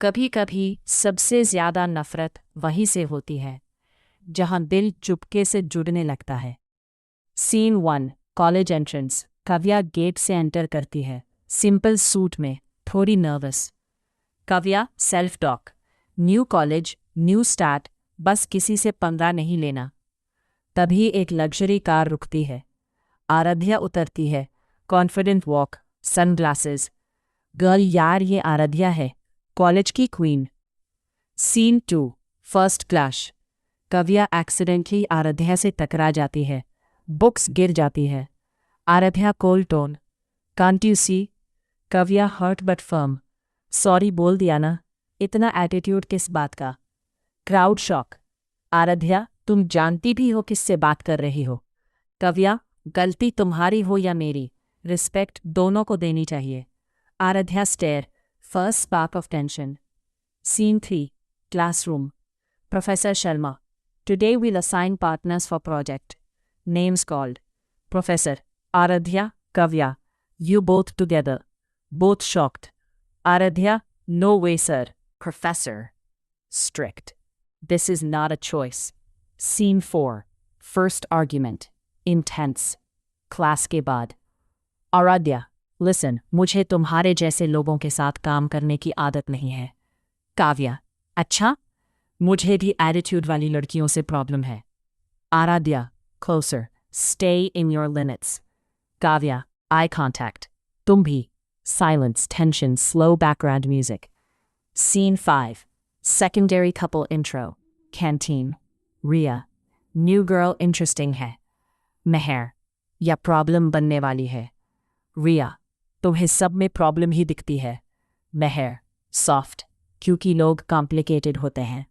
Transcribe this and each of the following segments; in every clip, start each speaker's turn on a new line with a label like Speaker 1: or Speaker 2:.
Speaker 1: कभी कभी सबसे ज्यादा नफरत वहीं से होती है जहां दिल चुपके से जुड़ने लगता है। Scene 1, college entrance. Kavya gate से एंटर करती है, सिंपल सूट में, थोड़ी nervous. Kavya self talk, new college, new start, बस किसी से पंगा नहीं लेना। तभी एक लग्जरी कार रुकती है। आराध्या उतरती है, कॉन्फिडेंट वॉक, सनग्लासेस। गर्ल यार, ये आराध्या है, कॉलेज की queen. Scene 2, first class. Kavya accidentally Aaradhya से टकरा जाती है, बुक्स गिर जाती है। Aaradhya cold tone, can't you see? Kavya hurt but firm, sorry बोल दिया ना, इतना एटीट्यूड किस बात का? क्राउड शॉक, आराध्या तुम जानती भी हो किससे बात कर रही हो। काव्या, गलती तुम्हारी हो या मेरी, रिस्पेक्ट दोनों को देनी चाहिए। Aaradhya stare, first spark of tension. Scene 3, classroom. Professor Sharma. Today we'll assign partners for project. Names called. Professor. Aradhya, Kavya. You both together. Both shocked. Aradhya. No way, sir. Professor. Strict. This is not a choice. Scene 4. First argument. Intense. Class के बाद. Aradhya. Listen, मुझे तुम्हारे जैसे लोगों के साथ काम करने की आदत नहीं है। काव्या, अच्छा, मुझे भी एटीट्यूड वाली लड़कियों से प्रॉब्लम है। Aaradhya, closer, stay in your limits. Kavya, eye contact, तुम भी। Silence, tension, slow background music. Scene 5, secondary couple intro, canteen. Riya, new girl interesting है। मेहर, या प्रॉब्लम बनने वाली है। रिया, तुम्हें सब में प्रॉब्लम ही दिखती है। मेहर, सॉफ्ट, क्योंकि लोग कॉम्प्लिकेटेड होते हैं।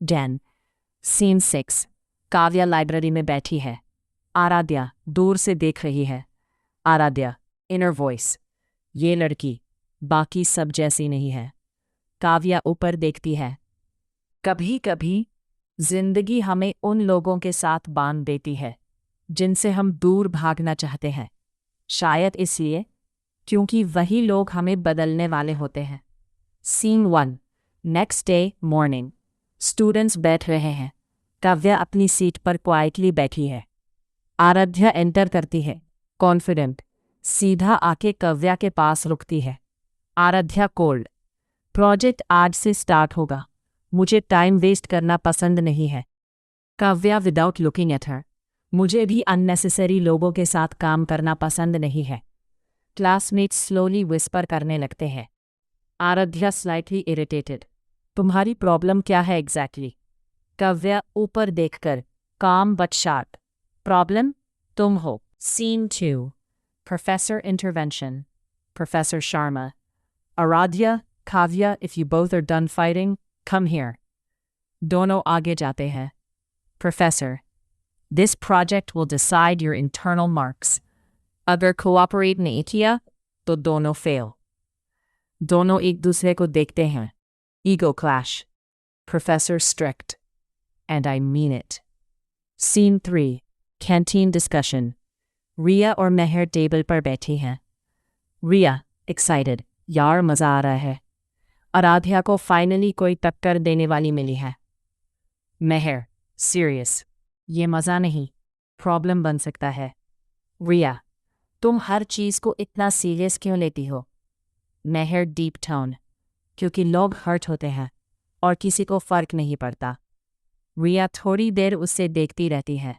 Speaker 1: डैन। सीन 6, काव्या लाइब्रेरी में बैठी है। आराध्या दूर से देख रही है। आराध्या, इनर वॉइस, ये लड़की बाकी सब जैसी नहीं है। काव्या ऊपर देखती है। कभी कभी जिंदगी हमें उन लोगों के साथ बांध देती है जिनसे हम दूर भागना चाहते हैं, शायद इसलिए क्योंकि वही लोग हमें बदलने वाले होते हैं। Scene 1, next day morning. Students बैठ रहे हैं। काव्या अपनी सीट पर क्वाइटली बैठी है। आराध्या एंटर करती है, कॉन्फिडेंट, सीधा आके काव्या के पास रुकती है। आराध्या कोल्ड, प्रोजेक्ट आज से स्टार्ट होगा, मुझे टाइम वेस्ट करना पसंद नहीं है। Kavya without looking at her, मुझे भी अननेसेसरी लोगों के साथ काम करना पसंद नहीं है। क्लासमेट्स स्लोली विस्पर करने लगते हैं। आराध्या स्लाइटली इरिटेटेड, तुम्हारी प्रॉब्लम क्या है एग्जैक्टली? काव्या ऊपर देखकर, काम बट शार्प, प्रॉब्लम तुम हो। Scene 2, professor intervention. Professor Sharma, Aaradhya, Kavya, if you both are done fighting, come here. दोनों आगे जाते हैं। Professor, this project will decide your internal marks, अगर कोऑपरेट नहीं किया तो दोनों फेल। दोनों एक दूसरे को देखते हैं। Ego clash. Professor strict, and I mean it. Scene 3, canteen discussion. Riya और मेहर टेबल पर बैठी हैं। रिया एक्साइटेड, यार मज़ा आ रहा है, आराध्या को फाइनली कोई टक्कर देने वाली मिली है। मेहर सीरियस, ये मज़ा नहीं, प्रॉब्लम बन सकता है। रिया, तुम हर चीज़ को इतना सीरियस क्यों लेती हो? मेहर डीप टोन, क्योंकि लोग हर्ट होते हैं और किसी को फ़र्क नहीं पड़ता। रिया थोड़ी देर उससे देखती रहती है।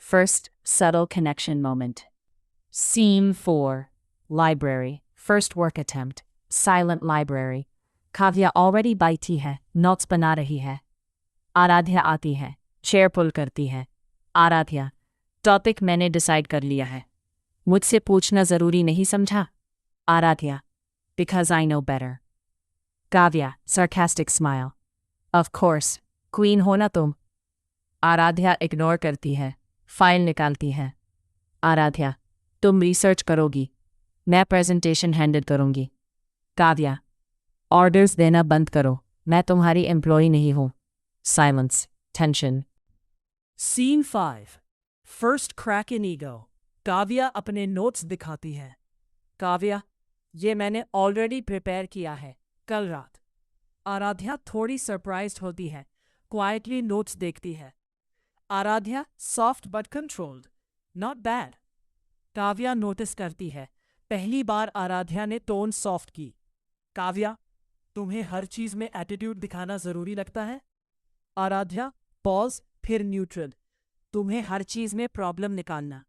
Speaker 1: First subtle connection moment. Scene 4, library, first work attempt, silent library. Kavya already बैठी है, नोट्स बना रही है। आराध्या आती है, चेयर पुल करती है। आराध्या, टॉपिक मैंने डिसाइड कर लिया है, मुझसे पूछना ज़रूरी नहीं समझा? Aaradhya, because I know better. Kavya, sarcastic smile. Of course, queen हो ना तुम? आराध्या इग्नोर करती है, फाइल निकालती है। आराध्या, तुम रिसर्च करोगी, मैं प्रेजेंटेशन हैंडल करूंगी। काव्या, ऑर्डर्स देना बंद करो, मैं तुम्हारी एम्प्लॉय नहीं हूँ। Silence, tension.
Speaker 2: Scene 5, first crack in ego. Kavya अपने नोट्स दिखाती है। काव्या, ये मैंने ऑलरेडी प्रिपेयर किया है, कल रात। आराध्या थोड़ी सरप्राइज्ड होती है, क्वाइटली नोट्स देखती है। Aaradhya soft but controlled, not bad. Kavya notice करती है, पहली बार आराध्या ने टोन सॉफ्ट की। काव्या, तुम्हें हर चीज में एटीट्यूड दिखाना जरूरी लगता है? आराध्या पॉज, फिर न्यूट्रल, तुम्हें हर चीज में प्रॉब्लम निकालना।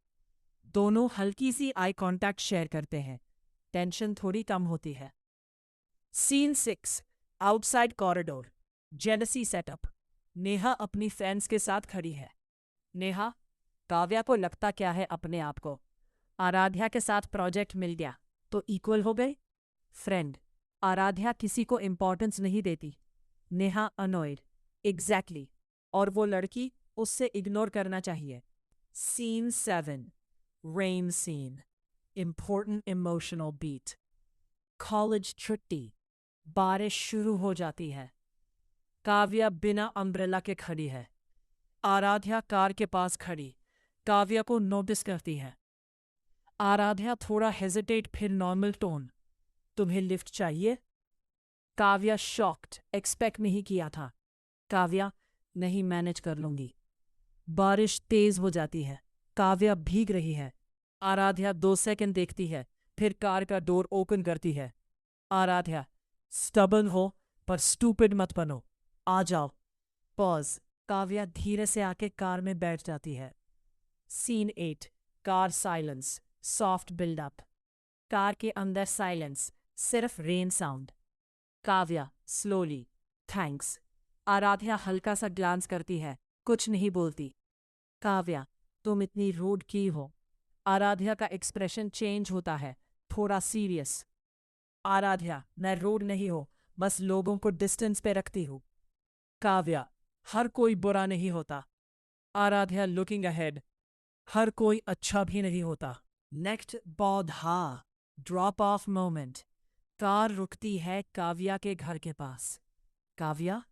Speaker 2: दोनों हल्की सी आई कांटेक्ट शेयर करते हैं, टेंशन थोड़ी कम होती है। Scene 6, outside corridor, jealousy setup. Neha अपनी फ्रेंड्स के साथ खड़ी है। नेहा, काव्या को लगता क्या है अपने आप को? आराध्या के साथ प्रोजेक्ट मिल गया तो इक्वल हो गए? फ्रेंड, आराध्या किसी को इम्पोर्टेंस नहीं देती। नेहा अनोयड, एग्जैक्टली, और वो लड़की उससे इग्नोर करना चाहिए। Scene 7, rain scene, important emotional beat. College छुट्टी, बारिश शुरू हो जाती है। काव्या बिना अम्ब्रेला के खड़ी है। आराध्या कार के पास खड़ी काव्या को नोटिस करती है। आराध्या थोड़ा हेजिटेट, फिर नॉर्मल टोन, तुम्हें लिफ्ट चाहिए? काव्या शॉक्ड, एक्सपेक्ट नहीं किया था। काव्या, नहीं, मैनेज कर लूंगी। बारिश तेज हो जाती है, काव्या भीग रही है। आराध्या 2 सेकंड देखती है, फिर कार का डोर ओपन करती है। आराध्या, स्टबर्न हो पर स्टूपिड मत बनो, आ जाओ। पॉज, काव्या धीरे से आके कार में बैठ जाती है। Scene 8, car silence, soft buildup. Car के अंदर साइलेंस, सिर्फ rain sound. Kavya slowly, thanks. Aaradhya हल्का सा ग्लांस करती है, कुछ नहीं बोलती। काव्या, तुम इतनी रूड की हो। आराध्या का एक्सप्रेशन चेंज होता है, थोड़ा सीरियस। आराध्या, मैं रूड नहीं हो, बस लोगों को डिस्टेंस पे रखती हूँ। काव्या, हर कोई बुरा नहीं होता। आराध्या लुकिंग अहेड, हर कोई अच्छा भी नहीं होता। नेक्स्ट बौधा, ड्रॉप ऑफ मोमेंट। कार रुकती है काव्या के घर के पास। काव्या,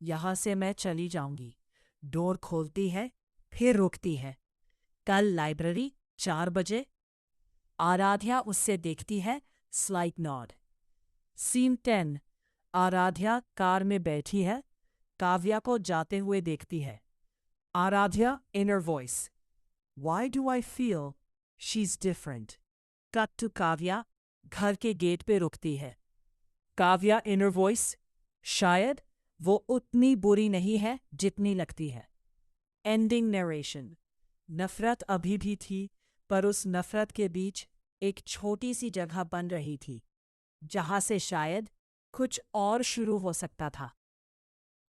Speaker 2: यहाँ से मैं चली जाऊंगी। डोर खोलती है, फिर रुकती है। कल लाइब्रेरी 4 बजे। आराध्या उससे देखती है, slight nod. Scene 10, Aaradhya car में बैठी है, काव्या को जाते हुए देखती है। Aaradhya inner voice, Why do I feel she's different? Cut to Kavya घर के गेट पे रुकती है। काव्या इनर वॉइस, शायद वो उतनी बुरी नहीं है जितनी लगती है। एंडिंग नरेशन, नफरत अभी भी थी, पर उस नफरत के बीच एक छोटी सी जगह बन रही थी, जहाँ से शायद कुछ और शुरू हो सकता था।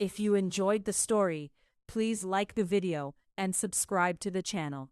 Speaker 2: If you enjoyed the story, please like the video and subscribe to the channel.